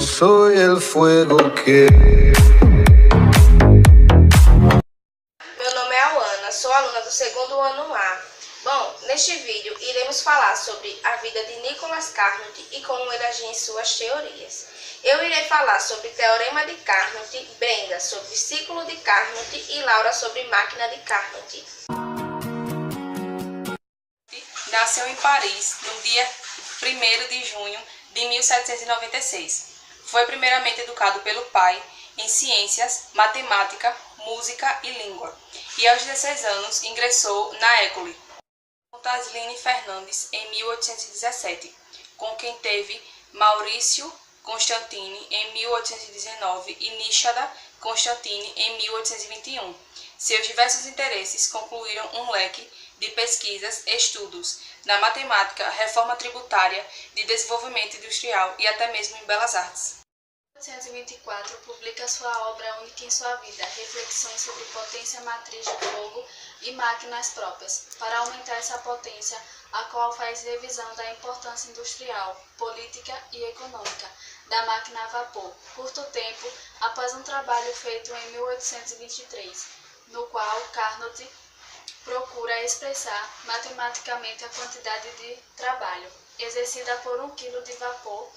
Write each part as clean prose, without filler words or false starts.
soy el fuego que... Meu nome é Alana, sou aluna do segundo ano A. Bom, neste vídeo iremos falar sobre a vida de Nicholas Carnot e como ele agia em suas teorias. Eu irei falar sobre Teorema de Carnot, Brenda sobre ciclo de Carnot e Laura sobre máquina de Carnot. Nasceu em Paris no dia 1º de junho de 1796. Foi primeiramente educado pelo pai em ciências, matemática, música e língua, e aos 16 anos ingressou na École Tasline Fernandes em 1817, com quem teve Maurício Constantini em 1819 e Nishida Constantini em 1821. Seus diversos interesses concluíram um leque de pesquisas, estudos na matemática, reforma tributária, de desenvolvimento industrial e até mesmo em belas artes. Em 1824, publica sua obra única em sua vida, Reflexões sobre potência matriz de fogo e máquinas próprias, para aumentar essa potência, a qual faz revisão da importância industrial, política e econômica da máquina a vapor, curto tempo após um trabalho feito em 1823, no qual Carnot procura expressar matematicamente a quantidade de trabalho exercida por 1 quilo de vapor,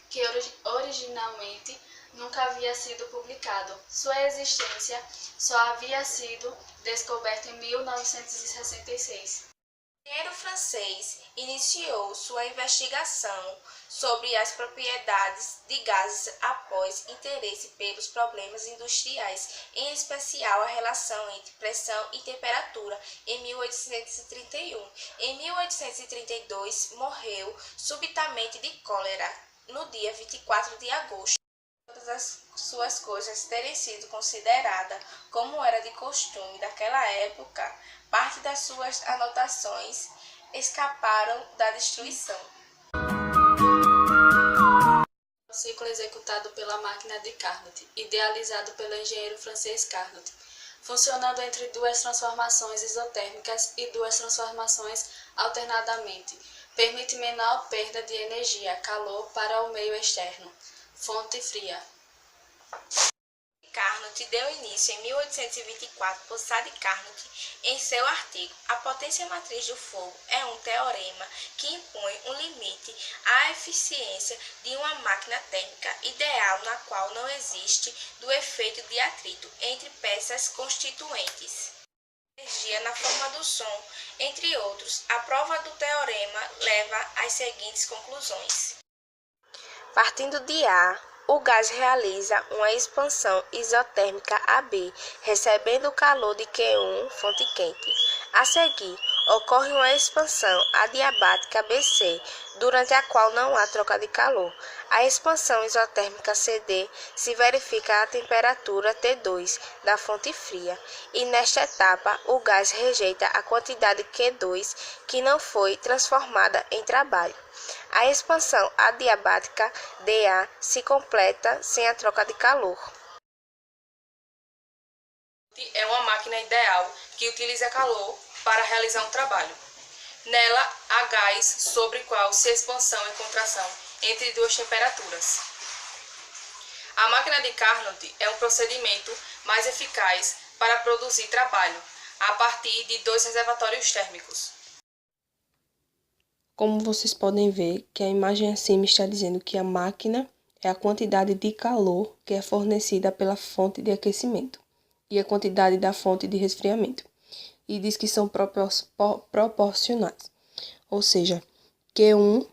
que originalmente nunca havia sido publicado. Sua existência só havia sido descoberta em 1966. O engenheiro francês iniciou sua investigação sobre as propriedades de gases após interesse pelos problemas industriais, em especial a relação entre pressão e temperatura, em 1831. Em 1832, morreu subitamente de cólera, no dia 24 de agosto. Todas as suas coisas terem sido consideradas como era de costume daquela época, parte das suas anotações escaparam da destruição. O ciclo executado pela máquina de Carnot, idealizado pelo engenheiro francês Carnot, funcionando entre duas transformações isotérmicas e duas transformações alternadamente, permite menor perda de energia, calor, para o meio externo, fonte fria. Carnot deu início em 1824 por Sadi-Carnot em seu artigo A Potência Matriz do Fogo é um teorema que impõe um limite à eficiência de uma máquina térmica ideal na qual não existe do efeito de atrito entre peças constituintes. Energia na forma do som, entre outros. A prova do teorema leva às seguintes conclusões. Partindo de A, o gás realiza uma expansão isotérmica AB, recebendo o calor de Q1, fonte quente. A seguir, ocorre uma expansão adiabática BC, durante a qual não há troca de calor. A expansão isotérmica CD se verifica a temperatura T2 da fonte fria, e nesta etapa o gás rejeita a quantidade Q2 que não foi transformada em trabalho. A expansão adiabática DA se completa sem a troca de calor. É uma máquina ideal que utiliza calor para realizar um trabalho. Nela há gás sobre o qual se expansão e contração entre duas temperaturas. A máquina de Carnot é um procedimento mais eficaz para produzir trabalho a partir de dois reservatórios térmicos. Como vocês podem ver, que a imagem acima está dizendo que a máquina é a quantidade de calor que é fornecida pela fonte de aquecimento e a quantidade da fonte de resfriamento. E diz que são proporcionais, ou seja, Q1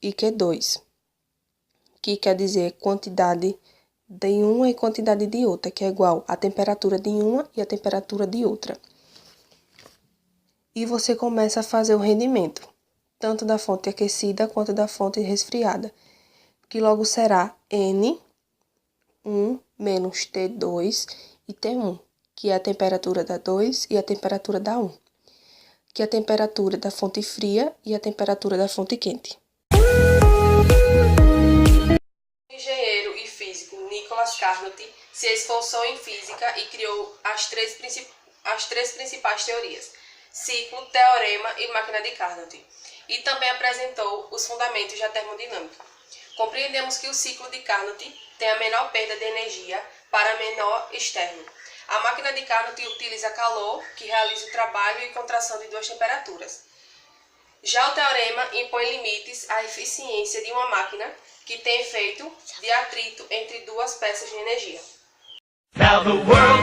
e Q2, que quer dizer quantidade de uma e quantidade de outra, que é igual a temperatura de uma e a temperatura de outra. E você começa a fazer o rendimento, tanto da fonte aquecida quanto da fonte resfriada, que logo será N1 menos T2 e T1, que é a temperatura da 2 e a temperatura da 1, que é a temperatura da fonte fria e a temperatura da fonte quente. O engenheiro e físico Nicholas Carnot se esforçou em física e criou as três principais teorias: ciclo, teorema e máquina de Carnot, e também apresentou os fundamentos da termodinâmica. Compreendemos que o ciclo de Carnot tem a menor perda de energia para menor externo. A máquina de Carnot utiliza calor, que realiza o trabalho e contração de duas temperaturas. Já o teorema impõe limites à eficiência de uma máquina que tem efeito de atrito entre duas peças de energia. Now the world